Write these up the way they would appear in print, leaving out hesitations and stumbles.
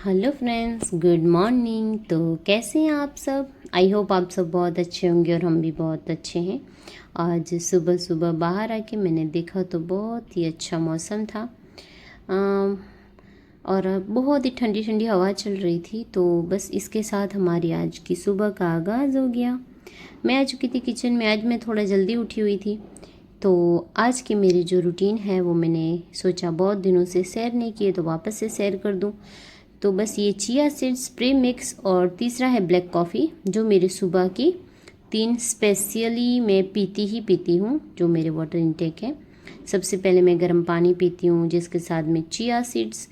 Hello friends, good morning. तो कैसे हैं आप सब? आई होप आप सब बहुत अच्छे होंगे और हम भी बहुत अच्छे हैं। आज सुबह सुबह बाहर आके मैंने देखा तो बहुत ही अच्छा मौसम था। और बहुत ही ठंडी ठंडी हवा चल रही थी। तो बस इसके साथ हमारी आज की सुबह का आगाज़ हो गया। मैं आ चुकी थी किचन में। आज मैं थोड़ा जल्दी उठी हुई थी। तो आज की मेरी जो रूटीन है वो मैंने सोचा बहुत दिनों से शेयर नहीं किए तो वापस से शेयर कर दूं। तो बस ये चिया सीड्स प्री मिक्स और तीसरा है ब्लैक कॉफ़ी, जो मेरी सुबह की 3 स्पेशली मैं पीती हूँ, जो मेरे वाटर इनटेक है। सबसे पहले मैं गर्म पानी पीती हूँ, जिसके साथ में चिया सीड्स,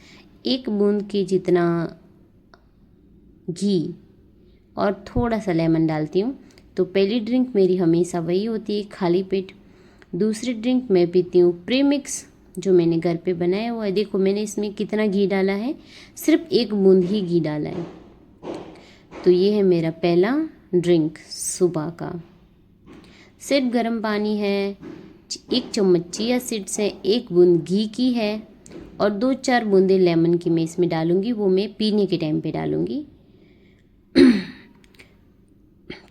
1 बूंद के जितना घी और थोड़ा सा लेमन डालती हूँ। तो पहली ड्रिंक मेरी हमेशा वही होती है, खाली पेट। दूसरी ड्रिंक मैं पीती हूँ प्री मिक्स, जो मैंने घर पे बनाया हुआ है। देखो मैंने इसमें कितना घी डाला है, सिर्फ 1 बूंद ही घी डाला है। तो ये है मेरा पहला ड्रिंक सुबह का। सिर्फ गर्म पानी है, 1 चम्मच चिया सीड्स है, 1 बूंद घी की है और 2-4 बूंदे लेमन की मैं इसमें डालूंगी। वो मैं पीने के टाइम पे डालूंगी।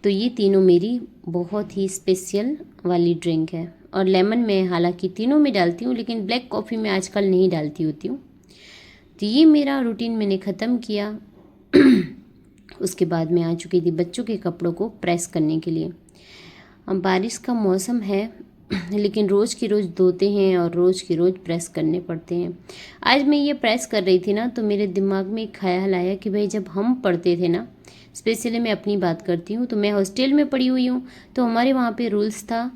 तो ये तीनों मेरी बहुत ही स्पेशल वाली ड्रिंक है। और लेमन मैं हालांकि तीनों में डालती हूँ, लेकिन ब्लैक कॉफ़ी में आजकल नहीं डालती होती हूँ। तो ये मेरा रूटीन मैंने ख़त्म किया। उसके बाद मैं आ चुकी थी बच्चों के कपड़ों को प्रेस करने के लिए। अब बारिश का मौसम है, लेकिन रोज़ की रोज़ धोते हैं और रोज़ की रोज़ प्रेस करने पड़ते हैं। आज मैं ये प्रेस कर रही थी ना, तो मेरे दिमाग में एक ख्याल आया कि भाई जब हम पढ़ते थे ना, स्पेशली मैं अपनी बात करती हूँ, तो मैं हॉस्टल में पढ़ी हुई हूँ। तो हमारे वहाँ पे रूल्स था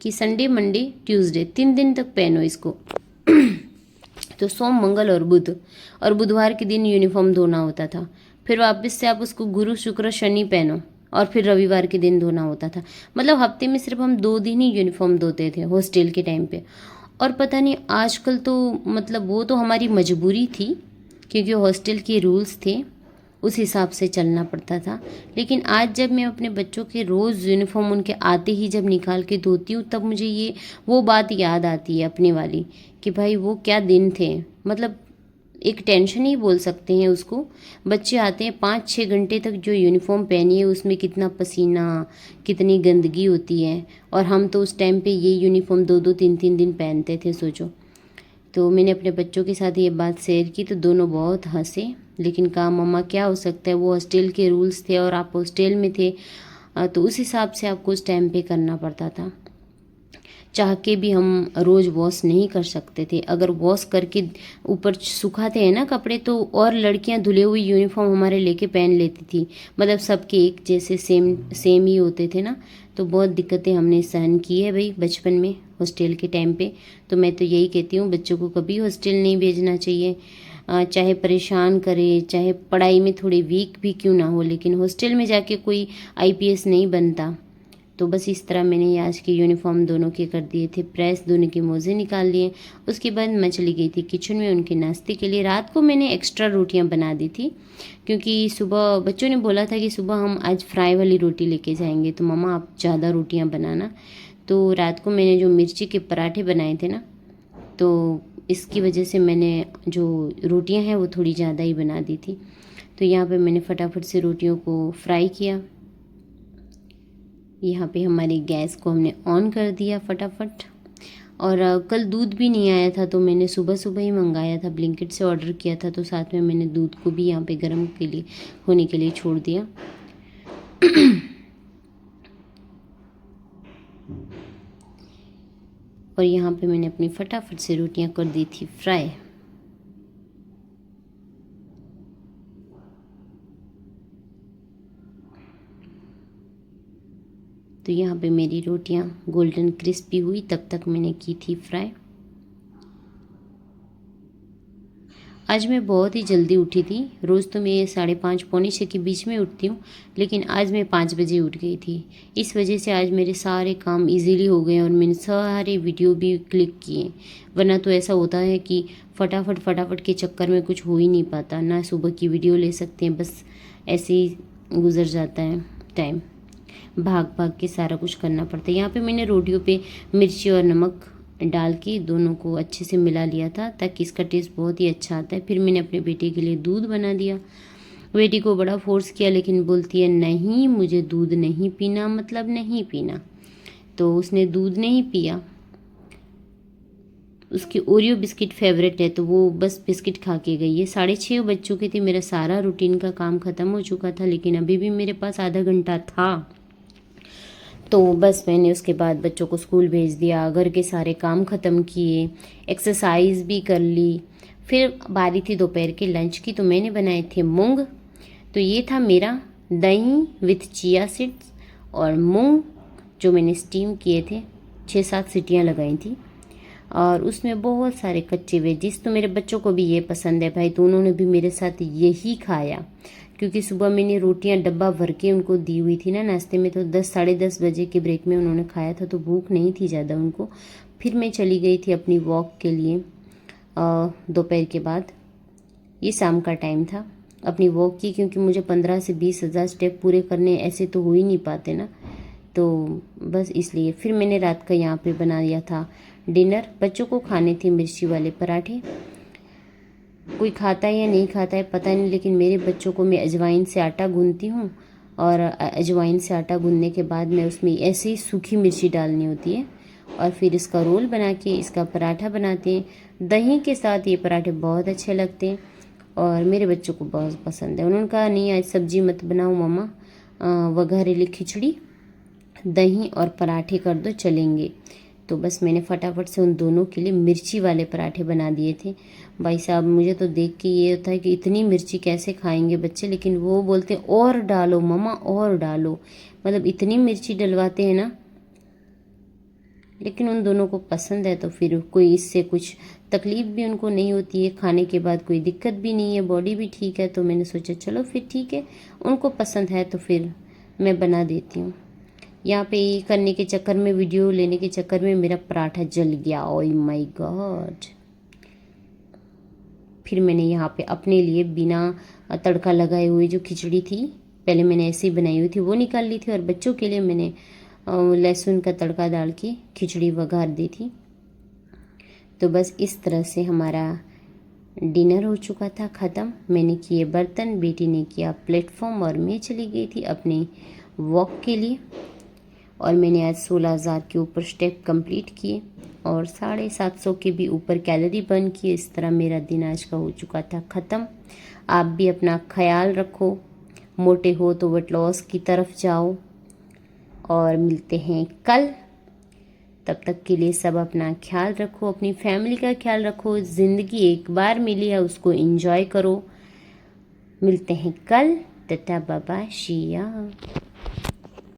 कि संडे मंडे ट्यूसडे 3 दिन तक पहनो इसको। तो सोम मंगल और बुध, और बुधवार के दिन यूनिफॉर्म धोना होता था। फिर वापस से आप उसको गुरु शुक्र शनि पहनो, और फिर रविवार के दिन धोना होता था। मतलब हफ्ते में सिर्फ हम 2 दिन ही यूनिफॉर्म धोते थे हॉस्टल के टाइम पे। और पता नहीं आजकल तो मतलब वो तो हमारी मजबूरी थी, क्योंकि हॉस्टल के रूल्स थे, उस हिसाब से चलना पड़ता था। लेकिन आज जब मैं अपने बच्चों के रोज़ यूनिफॉर्म उनके आते ही जब निकाल के धोती हूँ, तब मुझे ये वो बात याद आती है अपने वाली, कि भाई वो क्या दिन थे। मतलब एक टेंशन ही बोल सकते हैं उसको। बच्चे आते हैं 5-6 घंटे तक, जो यूनिफॉर्म पहनी है उसमें कितना पसीना, कितनी गंदगी होती है। और हम तो उस टाइम पे ये यूनिफॉर्म 2-2 3-3 दिन पहनते थे, सोचो। तो मैंने अपने बच्चों के साथ ये बात शेयर की तो दोनों बहुत हंसे। लेकिन कहा मम्मा क्या हो सकता है, वो हॉस्टल के रूल्स थे और आप हॉस्टल में थे, तो उस हिसाब से आपको उस टाइम पे करना पड़ता था। चाह के भी हम रोज़ वॉश नहीं कर सकते थे। अगर वॉश करके ऊपर सुखाते हैं ना कपड़े, तो और लड़कियां धुले हुई यूनिफॉर्म हमारे लेके पहन लेती थी। मतलब सबके एक जैसे सेम सेम ही होते थे ना। तो बहुत दिक्कतें हमने सहन की है भाई बचपन में हॉस्टल के टाइम पे। तो मैं तो यही कहती हूँ, बच्चों को कभी हॉस्टल नहीं भेजना चाहिए। चाहे परेशान करे, चाहे पढ़ाई में थोड़े वीक भी क्यों ना हो, लेकिन हॉस्टल में जाके कोई आईपीएस नहीं बनता। तो बस इस तरह मैंने आज के यूनिफॉर्म दोनों के कर दिए थे प्रेस, दोनों के मोजे निकाल लिए। उसके बाद मैं चली गई थी किचन में उनके नाश्ते के लिए। रात को मैंने एक्स्ट्रा रोटियां बना दी थी, क्योंकि सुबह बच्चों ने बोला था कि सुबह हम आज फ्राई वाली रोटी लेके जाएंगे, तो मम्मा आप ज़्यादा रोटियां बनाना। तो रात को मैंने जो मिर्ची के पराठे बनाए थे ना, तो इसकी वजह से मैंने जो रोटियां हैं वो थोड़ी ज़्यादा ही बना दी थी। तो यहाँ पे मैंने फटाफट से रोटियों को फ्राई किया। यहाँ पे हमारी गैस को हमने ऑन कर दिया फटाफट। और कल दूध भी नहीं आया था, तो मैंने सुबह सुबह ही मंगाया था, ब्लिंकिट से ऑर्डर किया था। तो साथ में मैंने दूध को भी यहाँ पे गर्म के लिए होने के लिए छोड़ दिया। और यहाँ पे मैंने अपनी फटाफट से रोटियां कर दी थी फ्राई। तो यहाँ पे मेरी रोटियां गोल्डन क्रिस्पी हुई, तब तक मैंने की थी फ्राई। आज मैं बहुत ही जल्दी उठी थी। रोज़ तो मैं 5:30 पौने 6 के बीच में उठती हूँ, लेकिन आज मैं 5 बजे उठ गई थी। इस वजह से आज मेरे सारे काम इजीली हो गए और मैंने सारे वीडियो भी क्लिक किए। वरना तो ऐसा होता है कि फटाफट फटाफट के चक्कर में कुछ हो ही नहीं पाता ना। सुबह की वीडियो ले सकते हैं, बस ऐसे ही गुजर जाता है टाइम। भाग भाग के सारा कुछ करना पड़ता है। यहाँ पे मैंने रोटियों पे मिर्ची और नमक डाल के दोनों को अच्छे से मिला लिया था ताकि इसका टेस्ट बहुत ही अच्छा आता है। फिर मैंने अपने बेटे के लिए दूध बना दिया। बेटी को बड़ा फोर्स किया लेकिन बोलती है नहीं मुझे दूध नहीं पीना, मतलब नहीं पीना। तो उसने दूध नहीं पिया। उसकी ओरियो बिस्किट फेवरेट है तो वो बस बिस्किट खा के गई है। 6:30 बज चुके थे, मेरा सारा रूटीन का काम ख़त्म हो चुका था, लेकिन अभी भी मेरे पास आधा घंटा था। तो बस मैंने उसके बाद बच्चों को स्कूल भेज दिया, घर के सारे काम ख़त्म किए, एक्सरसाइज भी कर ली। फिर बारी थी दोपहर के लंच की, तो मैंने बनाए थे मूंग। तो ये था मेरा दही विथ चिया सीड्स और मूंग जो मैंने स्टीम किए थे, 6-7 सीटियाँ लगाई थी। और उसमें बहुत सारे कच्चे वेजिस, तो मेरे बच्चों को भी ये पसंद है भाई, तो उन्होंने भी मेरे साथ यही खाया। क्योंकि सुबह मैंने रोटियां डब्बा भर के उनको दी हुई थी ना नाश्ते में, तो 10-10:30 बजे के ब्रेक में उन्होंने खाया था, तो भूख नहीं थी ज़्यादा उनको। फिर मैं चली गई थी अपनी वॉक के लिए दोपहर के बाद। ये शाम का टाइम था अपनी वॉक की, क्योंकि मुझे 15 से 20 हज़ार स्टेप पूरे करने ऐसे तो हो ही नहीं पाते ना, तो बस इसलिए। फिर मैंने रात का यहाँ पे बनाया था डिनर। बच्चों को खाने थे मिर्ची वाले पराठे। कोई खाता है या नहीं खाता है पता नहीं, लेकिन मेरे बच्चों को मैं अजवाइन से आटा गूंथती हूँ, और अजवाइन से आटा गूंथने के बाद में उसमें ऐसे ही सूखी मिर्ची डालनी होती है, और फिर इसका रोल बना के इसका पराठा बनाते हैं। दही के साथ ये पराठे बहुत अच्छे लगते हैं और मेरे बच्चों को बहुत पसंद है। उन्होंने कहा नहीं आज सब्जी मत बनाओ मम्मा, वघारेली खिचड़ी दही और पराठे कर दो चलेंगे। तो बस मैंने फटाफट से उन दोनों के लिए मिर्ची वाले पराठे बना दिए थे। भाई साहब मुझे तो देख के ये होता है कि इतनी मिर्ची कैसे खाएंगे बच्चे, लेकिन वो बोलते और डालो मम्मा और डालो, मतलब इतनी मिर्ची डलवाते हैं ना। लेकिन उन दोनों को पसंद है तो फिर कोई इससे कुछ तकलीफ भी उनको नहीं होती है, खाने के बाद कोई दिक्कत भी नहीं है, बॉडी भी ठीक है। तो मैंने सोचा चलो फिर ठीक है, उनको पसंद है तो फिर मैं बना देती हूँ। यहाँ पे ये करने के चक्कर में, वीडियो लेने के चक्कर में मेरा पराठा जल गया। Oh my God. फिर मैंने यहाँ पे अपने लिए बिना तड़का लगाए हुए जो खिचड़ी थी, पहले मैंने ऐसे ही बनाई हुई थी, वो निकाल ली थी, और बच्चों के लिए मैंने लहसुन का तड़का डाल के खिचड़ी वघार दी थी। तो बस इस तरह से हमारा डिनर हो चुका था ख़त्म। मैंने किए बर्तन, बेटी ने किया प्लेटफॉर्म, और मैं चली गई थी अपने वॉक के लिए। और मैंने आज 16,000 के ऊपर स्टेप कंप्लीट किए और 750 के भी ऊपर कैलोरी बर्न किए। इस तरह मेरा दिन आज का हो चुका था ख़त्म। आप भी अपना ख्याल रखो, मोटे हो तो वेट लॉस की तरफ जाओ, और मिलते हैं कल। तब तक के लिए सब अपना ख्याल रखो, अपनी फैमिली का ख्याल रखो। ज़िंदगी एक बार मिली है, उसको एंजॉय करो। मिलते हैं कल। टाटा बाय बाय, शिया।